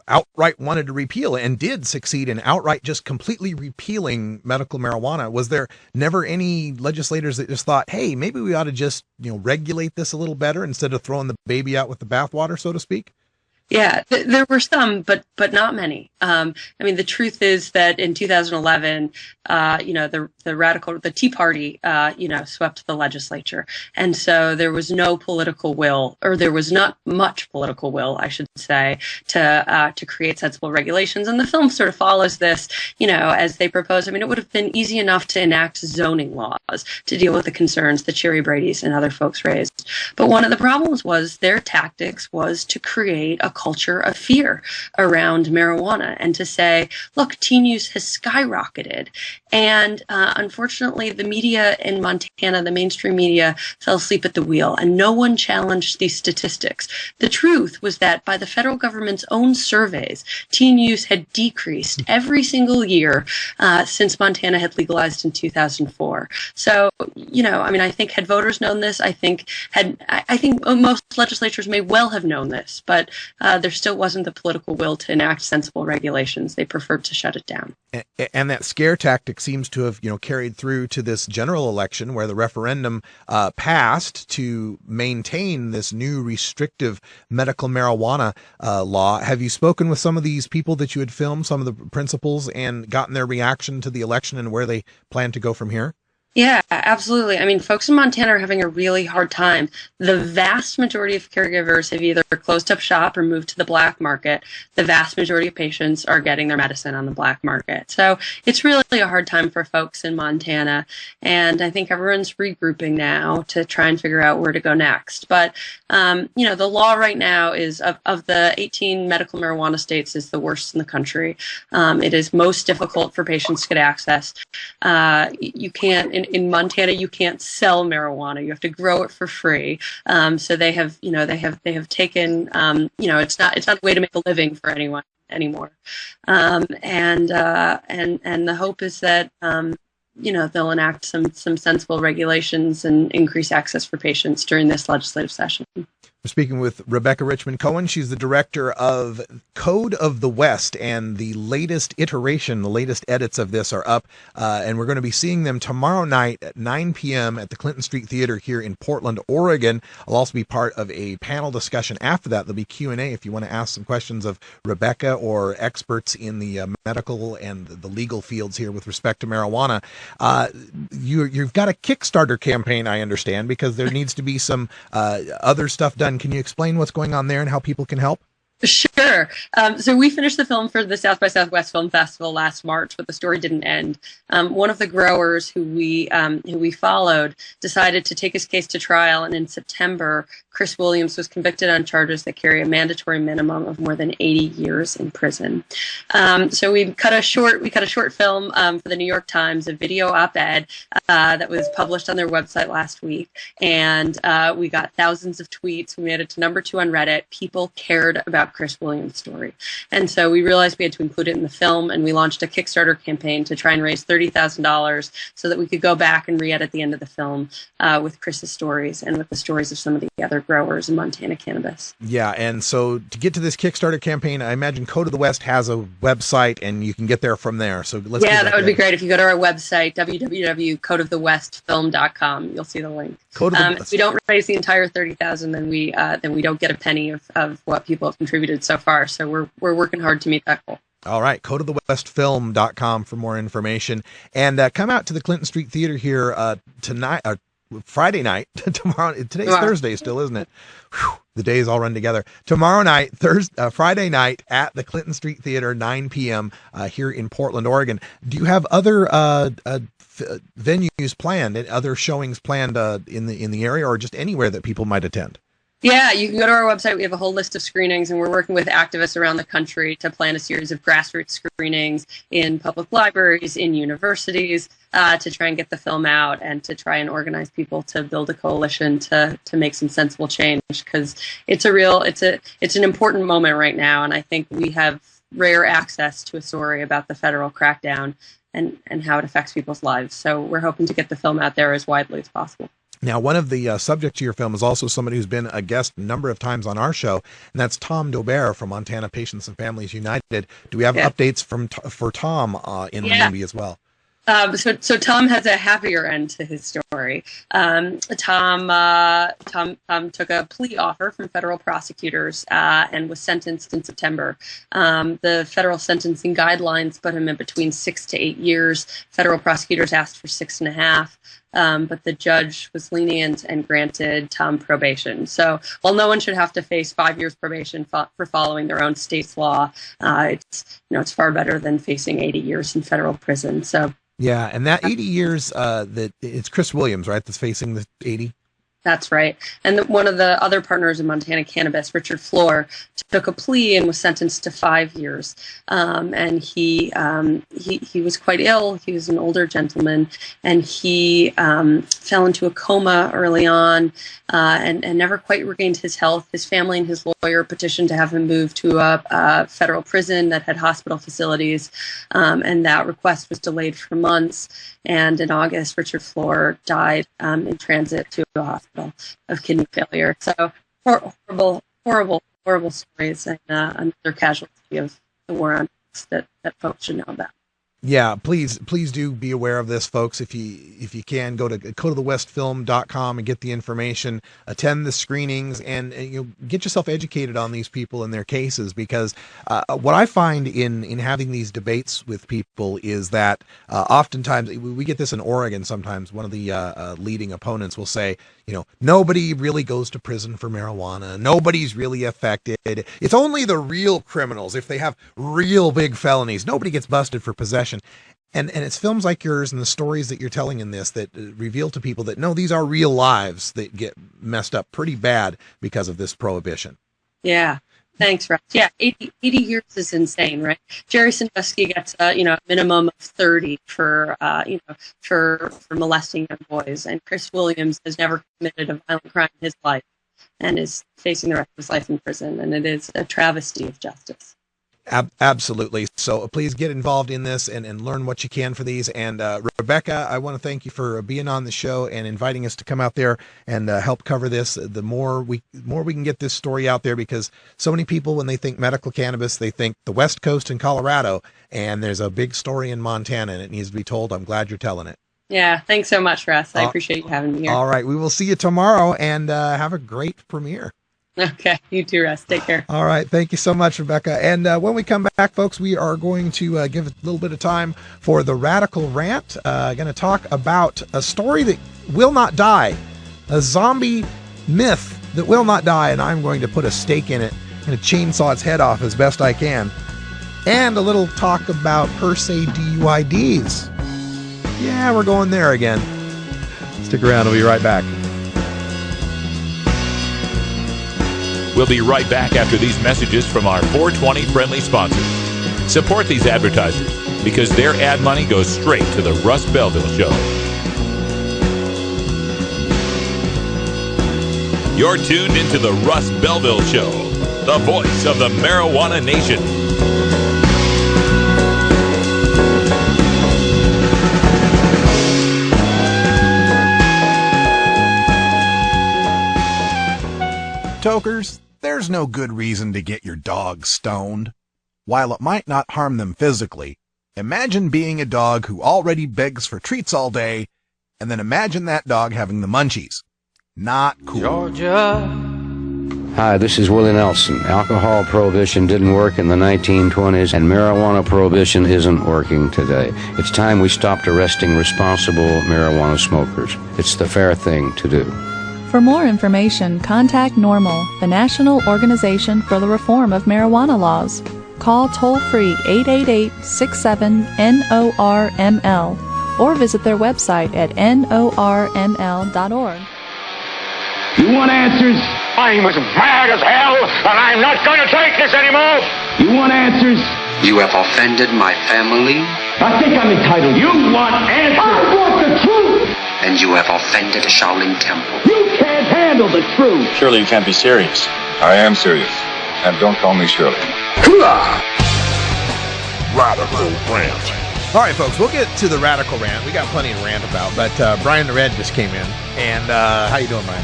Speaker 8: outright wanted to repeal it and did succeed in outright just completely repealing medical marijuana. Was there never any legislators that just thought, hey, maybe we ought to just, regulate this a little better instead of throwing the baby out with the bathwater, so to speak?
Speaker 21: Yeah, there were some, but not many. The truth is that in 2011, the Tea Party, swept the legislature. And so there was no political will, or there was not much political will, I should say, to create sensible regulations. And the film sort of follows this, as they propose. It would have been easy enough to enact zoning laws to deal with the concerns that Sherry Brady's and other folks raised. But one of the problems was their tactics was to create a culture of fear around marijuana and to say, look, teen use has skyrocketed. And unfortunately, the media in Montana, the mainstream media, fell asleep at the wheel, and no one challenged these statistics. The truth was that by the federal government's own surveys, teen use had decreased every single year since Montana had legalized in 2004. So, I think had voters known this, I think most legislatures may well have known this, but there still wasn't the political will to enact sensible regulations. They preferred to shut it down.
Speaker 8: And that scare tactic seems to have, carried through to this general election where the referendum passed to maintain this new restrictive medical marijuana law. Have you spoken with some of these people that you had filmed, some of the principals, and gotten their reaction to the election and where they plan to go from here?
Speaker 21: Yeah, absolutely. I mean, folks in Montana are having a really hard time. The vast majority of caregivers have either closed up shop or moved to the black market. The vast majority of patients are getting their medicine on the black market. So it's really a hard time for folks in Montana. And I think everyone's regrouping now to try and figure out where to go next. But, the law right now is of the 18 medical marijuana states is the worst in the country. It is most difficult for patients to get access. You can't, in Montana, you can't sell marijuana. You have to grow it for free. So they have taken, it's not a way to make a living for anyone anymore. And the hope is that, they'll enact some sensible regulations and increase access for patients during this legislative session.
Speaker 8: We're speaking with Rebecca Richmond Cohen. She's the director of Code of the West, and the latest iteration, the latest edits of this are up, and we're going to be seeing them tomorrow night at 9 p.m. at the Clinton Street Theater here in Portland, Oregon. I'll also be part of a panel discussion after that. There'll be Q&A if you want to ask some questions of Rebecca or experts in the medical and the legal fields here with respect to marijuana. You've got a Kickstarter campaign, I understand, because there needs to be some other stuff done. Can you explain what's going on there and how people can help?
Speaker 21: Sure. So we finished the film for the South by Southwest Film Festival last March, but the story didn't end. One of the growers who we followed decided to take his case to trial, and in September, Chris Williams was convicted on charges that carry a mandatory minimum of more than 80 years in prison. So we cut a short film for the New York Times, a video op-ed that was published on their website last week, and we got thousands of tweets. We made it to number 2 on Reddit. People cared about Chris Williams' story. And so we realized we had to include it in the film, and we launched a Kickstarter campaign to try and raise $30,000 so that we could go back and re-edit the end of the film with Chris's stories and with the stories of some of the other growers in Montana cannabis.
Speaker 8: Yeah, and so to get to this Kickstarter campaign, I imagine Code of the West has a website, and you can get there from there. So let's
Speaker 21: that would be great. If you go to our website, www.codeofthewestfilm.com, you'll see the link. If we don't raise the entire $30,000, then we don't get a penny of what people have contributed so far. So we're working hard to meet that goal.
Speaker 8: All right, codeofthewestfilm.com for more information, and come out to the Clinton Street Theater here tonight, Friday night. Tomorrow, today's Thursday still, isn't it? Whew, the days all run together. Tomorrow night, Friday night at the Clinton Street Theater, 9 p.m. Here in Portland, Oregon. Do you have other venues planned, and other showings planned in the area, or just anywhere that people might attend?
Speaker 21: Yeah, you can go to our website. We have a whole list of screenings, and we're working with activists around the country to plan a series of grassroots screenings in public libraries, in universities, to try and get the film out and to try and organize people to build a coalition to make some sensible change, because it's an important moment right now, and I think we have rare access to a story about the federal crackdown and how it affects people's lives. So we're hoping to get the film out there as widely as possible.
Speaker 8: Now, one of the subjects of your film is also somebody who's been a guest a number of times on our show, and that's Tom D.A.R.E from Montana Patients and Families United. Do we have updates for Tom in the movie as well?
Speaker 21: So Tom has a happier end to his story. Tom took a plea offer from federal prosecutors and was sentenced in September. The federal sentencing guidelines put him in between 6 to 8 years. Federal prosecutors asked for 6.5. But the judge was lenient and granted Tom probation. So while no one should have to face 5 years probation for following their own state's law, it's far better than facing 80 years in federal prison. So
Speaker 8: yeah, and that 80 years, that it's Chris Williams, right, that's facing the 80?
Speaker 21: That's right. And one of the other partners in Montana Cannabis, Richard Floor, took a plea and was sentenced to 5 years. And he was quite ill. He was an older gentleman, and he fell into a coma early on and never quite regained his health. His family and his lawyer petitioned to have him moved to a federal prison that had hospital facilities, and that request was delayed for months. And in August, Richard Floor died in transit to a hospital of kidney failure. So horrible stories, and another casualty of the war on drugs that folks should know about.
Speaker 8: Yeah, please do be aware of this, folks. If you can, go to cotothewestfilm.com and get the information, attend the screenings, and get yourself educated on these people and their cases. Because what I find in having these debates with people is that oftentimes we get this in Oregon. Sometimes one of the leading opponents will say, nobody really goes to prison for marijuana. Nobody's really affected. It's only the real criminals. If they have real big felonies, nobody gets busted for possession. And it's films like yours and the stories that you're telling in this that reveal to people that, no, these are real lives that get messed up pretty bad because of this prohibition.
Speaker 21: Yeah. Thanks, Russ. Yeah, 80 years is insane, right? Jerry Sandusky gets a minimum of 30 for molesting young boys, and Chris Williams has never committed a violent crime in his life and is facing the rest of his life in prison, and it is a travesty of justice.
Speaker 8: Absolutely. So please get involved in this and learn what you can for these. And Rebecca, I want to thank you for being on the show and inviting us to come out there and help cover this. The more we can get this story out there, because so many people, when they think medical cannabis, they think the West Coast and Colorado, and there's a big story in Montana and it needs to be told. I'm glad you're telling it.
Speaker 21: Yeah. Thanks so much, Russ. I appreciate you having me here.
Speaker 8: All right. We will see you tomorrow, and have a great premiere.
Speaker 21: Okay, you too, Russ. Take care.
Speaker 8: All right. Thank you so much, Rebecca. And when we come back, folks, we are going to give a little bit of time for the Radical Rant. Going to talk about a story that will not die, a zombie myth that will not die, and I'm going to put a stake in it and chainsaw its head off as best I can. And a little talk about per se DUIDs. Yeah, we're going there again. Stick around. We'll be right back.
Speaker 2: We'll be right back after these messages from our 420 friendly sponsors. Support these advertisers because their ad money goes straight to the Russ Belville Show. You're tuned into the Russ Belville Show, the voice of the marijuana nation.
Speaker 1: Tokers, there's no good reason to get your dog stoned. While it might not harm them physically, imagine being a dog who already begs for treats all day, and then imagine that dog having the munchies. Not cool.
Speaker 6: Georgia. Hi, this is Willie Nelson. Alcohol prohibition didn't work in the 1920s, and marijuana prohibition isn't working today. It's time we stopped arresting responsible marijuana smokers. It's the fair thing to do.
Speaker 22: For more information, contact NORML, the National Organization for the Reform of Marijuana Laws. Call toll-free 888-67-NORML or visit their website at norml.org.
Speaker 23: You want answers? I'm as mad as hell, and I'm not going to take this anymore! You want answers?
Speaker 24: You have offended my family.
Speaker 23: I think I'm entitled. You want answers? I want the truth!
Speaker 24: And you have offended a Shaolin temple.
Speaker 23: You can't handle the truth!
Speaker 25: Surely you can't be serious.
Speaker 26: I am serious. And don't call me Shirley.
Speaker 8: Radical Rant. All right, folks, we'll get to the Radical Rant. We got plenty to rant about, but Brian the Red just came in. And how you doing, Brian?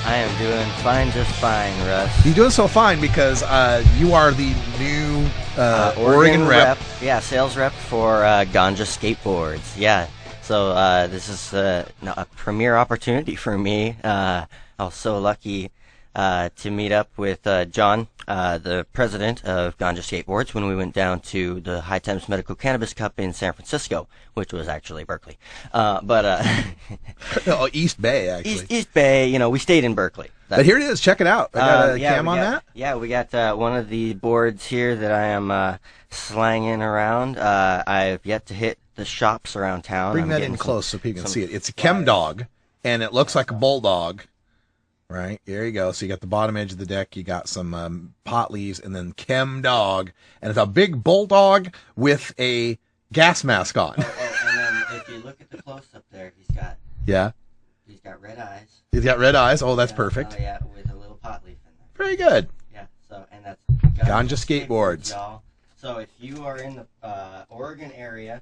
Speaker 27: I am doing fine, just fine, Russ.
Speaker 8: You're doing so fine because you are the new Oregon rep.
Speaker 27: Yeah, sales rep for Ganja Skateboards. Yeah, so this is a premier opportunity for me. I was so lucky to meet up with John, the president of Ganja Skateboards, when we went down to the High Times Medical Cannabis Cup in San Francisco, which was actually Berkeley.
Speaker 8: Oh, East Bay, actually.
Speaker 27: East Bay, we stayed in Berkeley.
Speaker 8: But here it is. Check it out. I got a cam on that.
Speaker 27: Yeah, we got one of the boards here that I am slanging around. I've yet to hit the shops around town.
Speaker 8: Bring that in close so people can see it. It's a chem dog, and it looks like a bulldog. Right, there you go. So you got the bottom edge of the deck, you got some pot leaves, and then chem dog, and it's a big bulldog with a gas mask on.
Speaker 27: And then if you look at the close-up there, he's got red eyes.
Speaker 8: He's got red eyes. Oh, that's perfect.
Speaker 27: Yeah, with a little pot leaf in there.
Speaker 8: Very good.
Speaker 27: Yeah, so, and that's
Speaker 8: Ganja Skateboards.
Speaker 27: Y'all. So if you are in the Oregon area,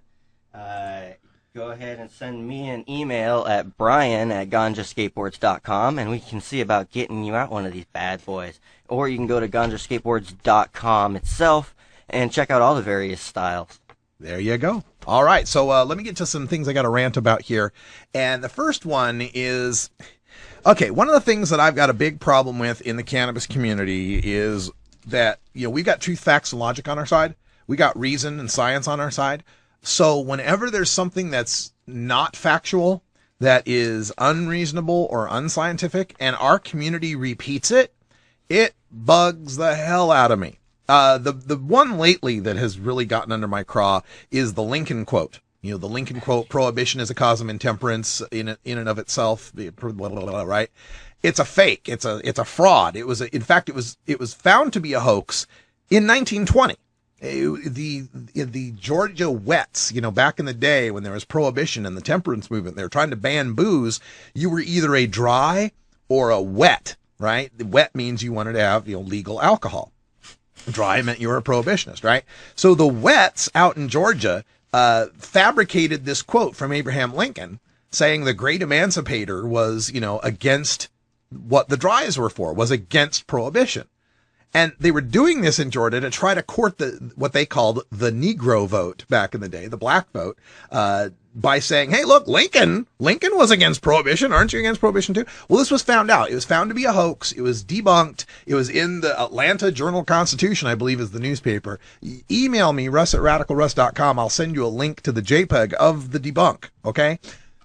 Speaker 27: go ahead and send me an email at brian@ganjaskateboards.com, and we can see about getting you out one of these bad boys. Or you can go to ganjaskateboards.com itself and check out all the various styles.
Speaker 8: There you go. All right. So let me get to some things I got to rant about here. And the first one is, okay, one of the things that I've got a big problem with in the cannabis community is that, we've got truth, facts, and logic on our side. We got reason and science on our side. So whenever there's something that's not factual, that is unreasonable or unscientific, and our community repeats it, it bugs the hell out of me. The one lately that has really gotten under my craw is the Lincoln quote. The Lincoln quote, prohibition is a cause of intemperance in and of itself, right? It's a fake. It's a fraud. In fact, it was found to be a hoax in 1920. The Georgia wets, back in the day when there was prohibition and the temperance movement, they were trying to ban booze. You were either a dry or a wet, right? The wet means you wanted to have, legal alcohol. Dry meant you were a prohibitionist, right? So the wets out in Georgia, fabricated this quote from Abraham Lincoln saying the great emancipator was, against what the dries were for, was against prohibition. And they were doing this in Georgia to try to court what they called the Negro vote back in the day, the black vote, by saying, hey, look, Lincoln was against prohibition. Aren't you against prohibition too? Well, this was found out. It was found to be a hoax. It was debunked. It was in the Atlanta Journal-Constitution, I believe is the newspaper. Email me, russ@radicalruss.com. I'll send you a link to the JPEG of the debunk. Okay.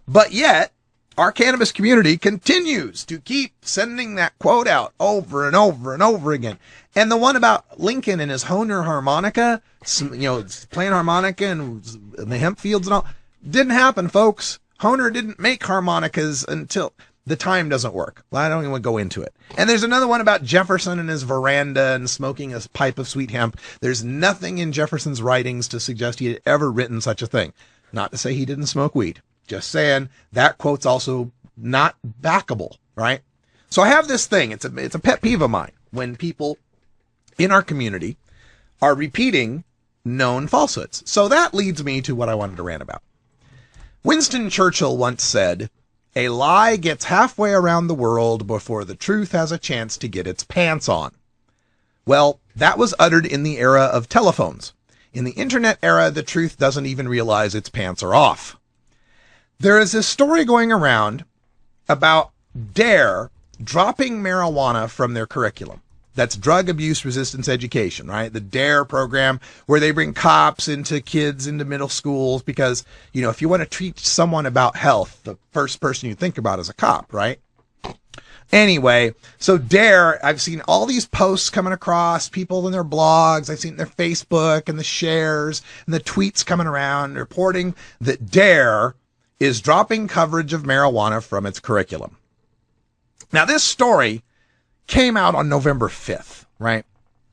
Speaker 8: But yet, our cannabis community continues to keep sending that quote out over and over and over again. And the one about Lincoln and his Hohner harmonica, playing harmonica and the hemp fields and all, didn't happen, folks. Hohner didn't make harmonicas until the time doesn't work. Well, I don't even go into it. And there's another one about Jefferson and his veranda and smoking a pipe of sweet hemp. There's nothing in Jefferson's writings to suggest he had ever written such a thing. Not to say he didn't smoke weed. Just saying that quote's also not backable, right? So I have this thing. It's a pet peeve of mine when people in our community are repeating known falsehoods. So that leads me to what I wanted to rant about. Winston Churchill once said, "A lie gets halfway around the world before the truth has a chance to get its pants on." Well, that was uttered in the era of telephones. In the internet era, the truth doesn't even realize its pants are off. There is this story going around about D.A.R.E dropping marijuana from their curriculum. That's drug abuse resistance education, right? The D.A.R.E program where they bring cops into middle schools because, if you want to teach someone about health, the first person you think about is a cop, right? Anyway, so D.A.R.E, I've seen all these posts coming across, people in their blogs, I've seen their Facebook and the shares and the tweets coming around reporting that D.A.R.E is dropping coverage of marijuana from its curriculum. Now, this story came out on November 5th, right?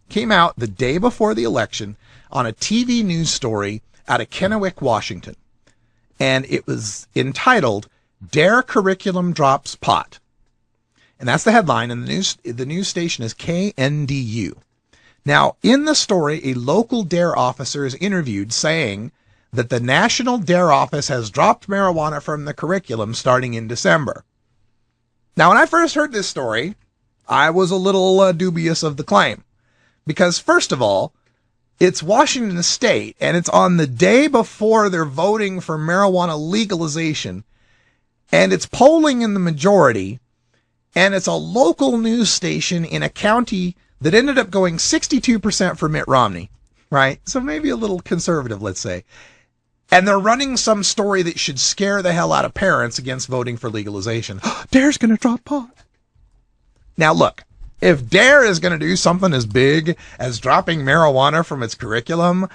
Speaker 8: Came out the day before the election on a TV news story out of Kennewick, Washington. And it was entitled, D.A.R.E Curriculum Drops Pot. And that's the headline, and the news station is KNDU. Now, in the story, a local D.A.R.E officer is interviewed saying that the National D.A.R.E office has dropped marijuana from the curriculum starting in December. Now, when I first heard this story, I was a little dubious of the claim. Because, first of all, it's Washington State, and it's on the day before they're voting for marijuana legalization, and it's polling in the majority, and it's a local news station in a county that ended up going 62% for Mitt Romney, right? So maybe a little conservative, let's say. And they're running some story that should scare the hell out of parents against voting for legalization. D.A.R.E's going to drop pot. Now, look, if D.A.R.E is going to do something as big as dropping marijuana from its curriculum,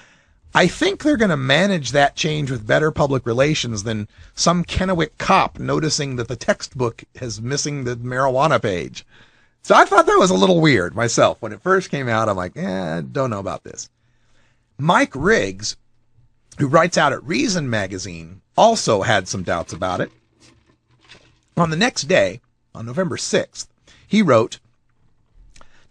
Speaker 8: I think they're going to manage that change with better public relations than some Kennewick cop noticing that the textbook is missing the marijuana page. So I thought that was a little weird myself. When it first came out, I'm like, I don't know about this. Mike Riggs, who writes out at Reason magazine, also had some doubts about it. On the next day, on November 6th, he wrote,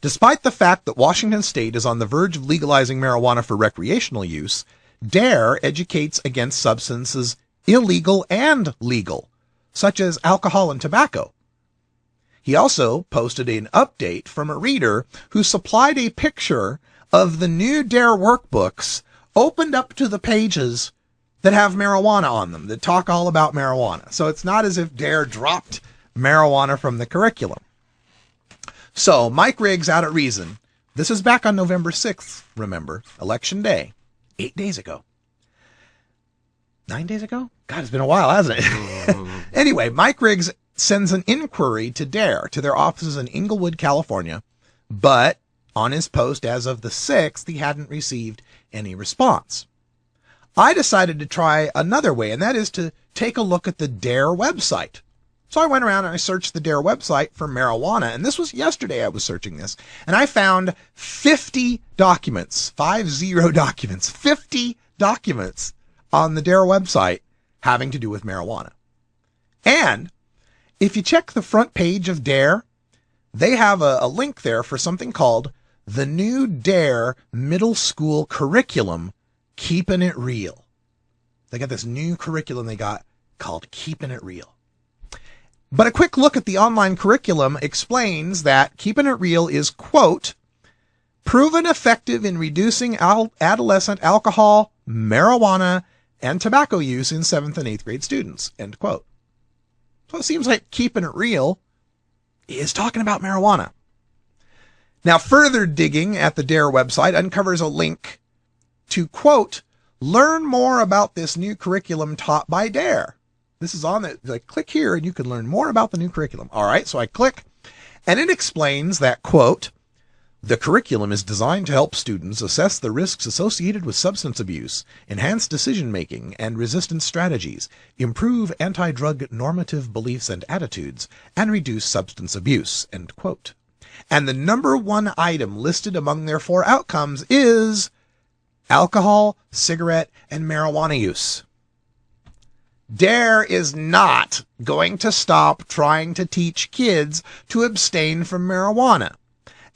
Speaker 8: "Despite the fact that Washington State is on the verge of legalizing marijuana for recreational use, D.A.R.E educates against substances illegal and legal, such as alcohol and tobacco." He also posted an update from a reader who supplied a picture of the new D.A.R.E workbooks opened up to the pages that have marijuana on them, that talk all about marijuana. So it's not as if D.A.R.E dropped marijuana from the curriculum. So Mike Riggs out at Reason, this is back on November 6th, remember, Election Day, 8 days ago. 9 days ago? God, it's been a while, hasn't it? Anyway, Mike Riggs sends an inquiry to D.A.R.E, to their offices in Inglewood, California, but on his post as of the 6th, he hadn't received any response. I decided to try another way, and that is to take a look at the D.A.R.E website. So I went around and I searched the D.A.R.E website for marijuana, and this was yesterday I was searching this, and I found 50 documents, 50 documents, 50 documents on the D.A.R.E website having to do with marijuana. And if you check the front page of D.A.R.E, they have a link there for something called the new D.A.R.E middle school curriculum, Keeping It Real. They got this new curriculum they got called Keeping It Real. But a quick look at the online curriculum explains that Keeping It Real is, quote, proven effective in reducing adolescent alcohol, marijuana, and tobacco use in 7th and 8th grade students, end quote. So it seems like Keeping It Real is talking about marijuana. Now, further digging at the D.A.R.E website uncovers a link to, quote, learn more about this new curriculum taught by D.A.R.E. This is on it. Like, click here and you can learn more about the new curriculum. All right, so I click, and it explains that, quote, the curriculum is designed to help students assess the risks associated with substance abuse, enhance decision-making and resistance strategies, improve anti-drug normative beliefs and attitudes, and reduce substance abuse, end quote. And the number one item listed among their 4 outcomes is alcohol, cigarette, and marijuana use. D.A.R.E is not going to stop trying to teach kids to abstain from marijuana.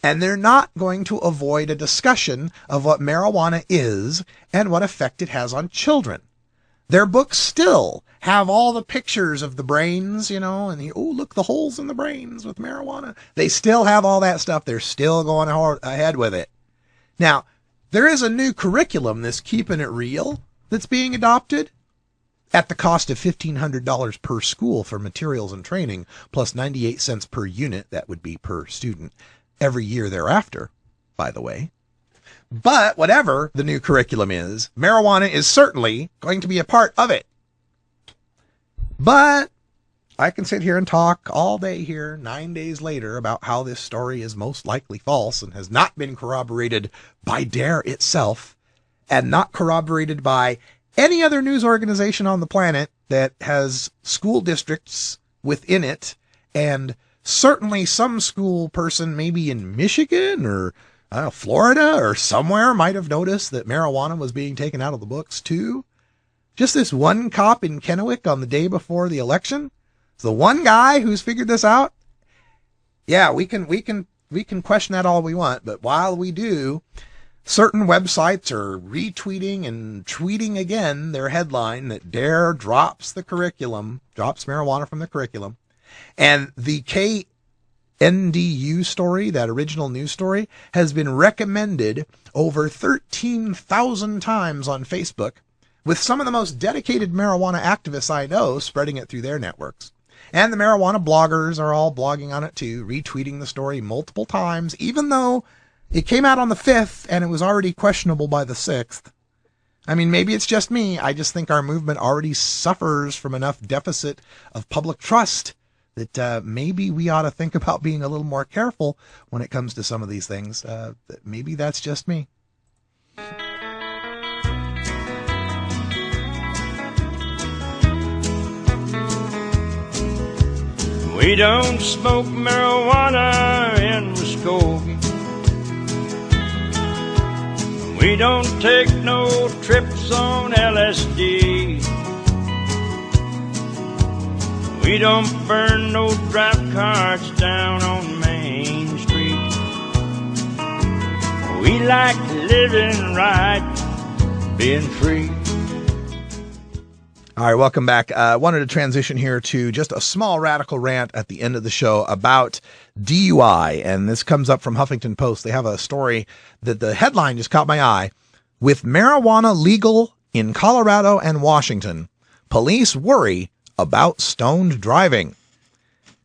Speaker 8: And they're not going to avoid a discussion of what marijuana is and what effect it has on children. Their books still have all the pictures of the brains, and look, the holes in the brains with marijuana. They still have all that stuff. They're still going ahead with it. Now, there is a new curriculum, this Keeping It Real, that's being adopted at the cost of $1,500 per school for materials and training, plus 98 cents per unit, that would be per student, every year thereafter, by the way. But whatever the new curriculum is, marijuana is certainly going to be a part of it. But I can sit here and talk all day here, 9 days later, about how this story is most likely false and has not been corroborated by D.A.R.E itself, and not corroborated by any other news organization on the planet that has school districts within it, and certainly some school person maybe in Michigan or Florida or somewhere might have noticed that marijuana was being taken out of the books too. Just this one cop in Kennewick on the day before the election, it's the one guy who's figured this out. Yeah, we can question that all we want, but while we do, certain websites are retweeting and tweeting again their headline that D.A.R.E drops marijuana from the curriculum. And the KNDU story, that original news story, has been recommended over 13,000 times on Facebook, with some of the most dedicated marijuana activists I know spreading it through their networks. And the marijuana bloggers are all blogging on it too, retweeting the story multiple times, even though it came out on the 5th and it was already questionable by the 6th. I mean, maybe it's just me. I just think our movement already suffers from enough deficit of public trust that maybe we ought to think about being a little more careful when it comes to some of these things. Maybe that's just me.
Speaker 3: We don't smoke marijuana in Muskogee. We don't take no trips on LSD. We don't burn no drive carts down on Main Street. We like living right, being free.
Speaker 8: All right, welcome back. I wanted to transition here to just a small radical rant at the end of the show about DUI. And this comes up from Huffington Post. They have a story that the headline just caught my eye. With marijuana legal in Colorado and Washington, police worry about stoned driving.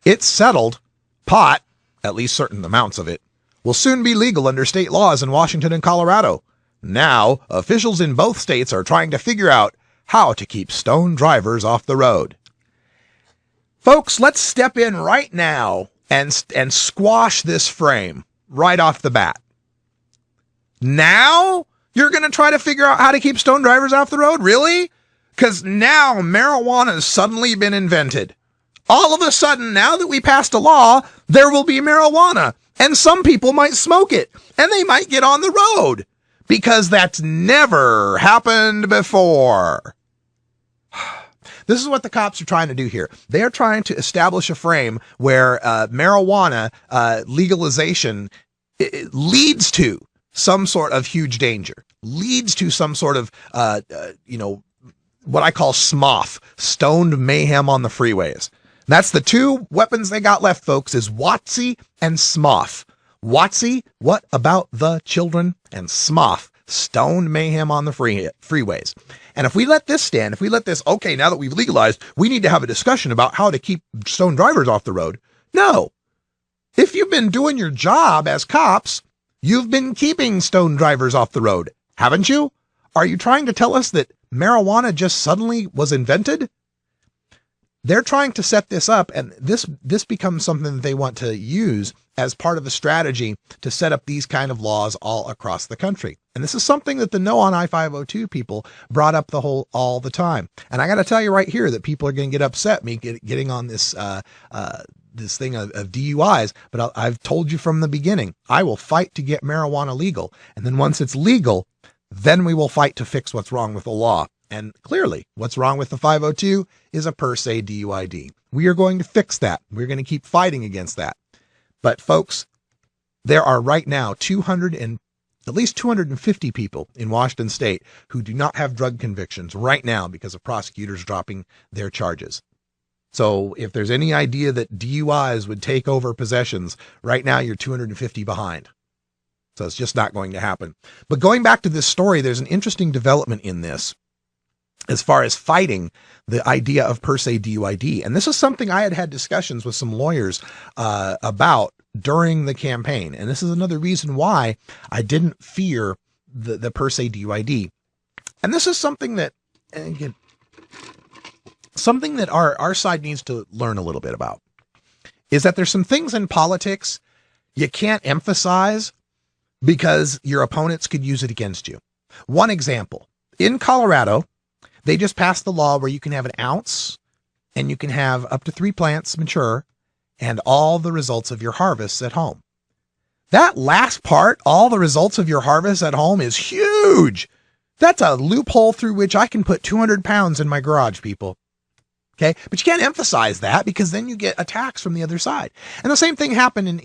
Speaker 8: It's settled. Pot, at least certain amounts of it, will soon be legal under state laws in Washington and Colorado. Now, officials in both states are trying to figure out how to keep stoned drivers off the road. Folks, let's step in right now and squash this frame right off the bat. Now you're going to try to figure out how to keep stoned drivers off the road? Really? Because now marijuana has suddenly been invented. All of a sudden, now that we passed a law, there will be marijuana. And some people might smoke it. And they might get on the road. Because that's never happened before. This is what the cops are trying to do here. They are trying to establish a frame where marijuana legalization leads to some sort of huge danger, leads to some sort of, what I call SMOF, stoned mayhem on the freeways. That's the two weapons they got left, folks, is WOTC and SMOF. WOTC, what about the children? And SMOF, stoned mayhem on the freeways. And if we let this stand, okay, now that we've legalized, we need to have a discussion about how to keep stoned drivers off the road. No. If you've been doing your job as cops, you've been keeping stoned drivers off the road, haven't you? Are you trying to tell us that marijuana just suddenly was invented? They're trying to set this up, and this becomes something that they want to use as part of a strategy to set up these kind of laws all across the country. And this is something that the No on I-502 people brought up all the time. And I got to tell you right here that people are going to get upset me getting on this this thing of DUIs, but I've told you from the beginning, I will fight to get marijuana legal. And then once it's legal, then we will fight to fix what's wrong with the law. And clearly, what's wrong with the 502 is a per se DUID. We are going to fix that. We're going to keep fighting against that. But folks, there are right now at least 250 people in Washington state who do not have drug convictions right now because of prosecutors dropping their charges. So if there's any idea that DUIs would take over possessions, right now you're 250 behind. So it's just not going to happen. But going back to this story, there's an interesting development in this as far as fighting the idea of per se DUID. And this is something I had discussions with some lawyers about during the campaign. And this is another reason why I didn't fear the per se DUID. And this is something that, again, something that our side needs to learn a little bit about, is that there's some things in politics you can't emphasize because your opponents could use it against you. One example, in Colorado, they just passed the law where you can have an ounce and you can have up to 3 plants mature and all the results of your harvests at home. That last part, all the results of your harvest at home, is huge. That's a loophole through which I can put 200 pounds in my garage, people. Okay. But you can't emphasize that because then you get attacks from the other side. And the same thing happened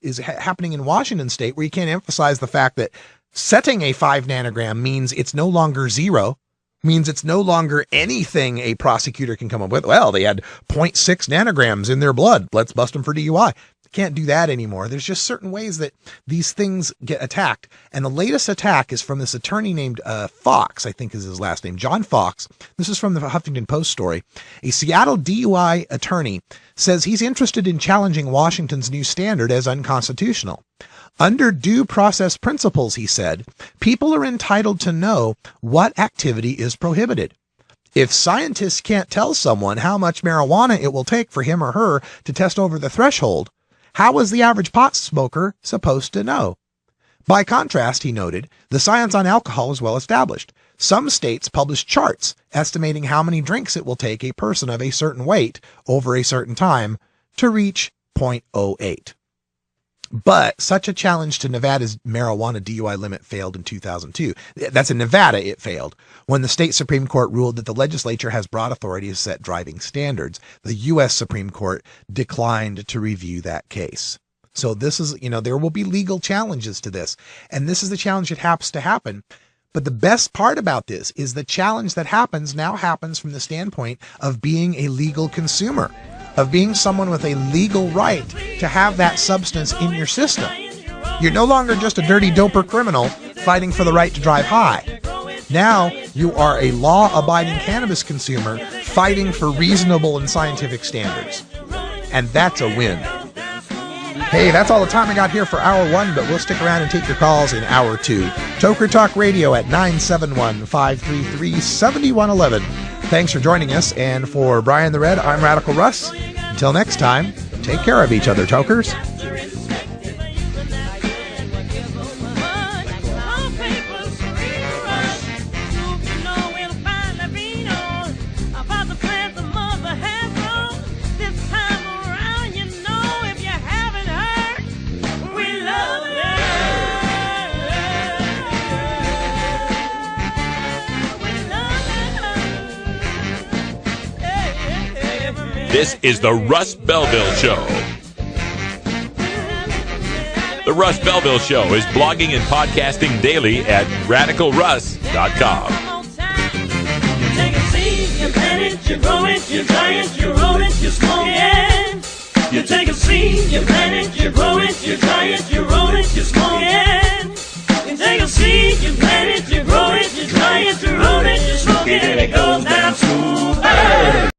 Speaker 8: is happening in Washington state, where you can't emphasize the fact that setting a 5 nanogram means it's no longer 0, means it's no longer anything a prosecutor can come up with. Well, they had 0.6 nanograms in their blood. Let's bust them for DUI. Can't do that anymore. There's just certain ways that these things get attacked. And the latest attack is from this attorney named Fox, I think is his last name, John Fox. This is from the Huffington Post story. A Seattle DUI attorney says he's interested in challenging Washington's new standard as unconstitutional. Under due process principles, he said, people are entitled to know what activity is prohibited. If scientists can't tell someone how much marijuana it will take for him or her to test over the threshold, how is the average pot smoker supposed to know? By contrast, he noted, the science on alcohol is well established. Some states publish charts estimating how many drinks it will take a person of a certain weight over a certain time to reach 0.08. But such a challenge to Nevada's marijuana DUI limit failed in 2002. That's in Nevada, it failed, when the state Supreme Court ruled that the legislature has broad authority to set driving standards. The U.S. Supreme Court declined to review that case. So this is, there will be legal challenges to this. And this is the challenge that happens to happen. But the best part about this is the challenge that happens now happens from the standpoint of being a legal consumer, of being someone with a legal right to have that substance in your system. You're no longer just a dirty doper criminal fighting for the right to drive high. Now you are a law-abiding cannabis consumer fighting for reasonable and scientific standards. And that's a win. Hey, that's all the time I got here for Hour 1, but we'll stick around and take your calls in Hour 2. Toker Talk Radio at 971-533-7111. Thanks for joining us, and for Brian the Red, I'm Radical Russ. Until next time, take care of each other, Tokers.
Speaker 2: This is the Russ Belville Show. The Russ Belville Show is blogging and podcasting daily at radicalruss.com.
Speaker 9: You take a seed, you plant it, you grow it, you dry it, you roll it, you smoke it. You take a seed, you plant it, you grow it, you dry it, you roll it, you smoke it. You take a seed, you plant it, you grow it, you dry it, you roll it, you smoke it, and it goes down smooth. Hey!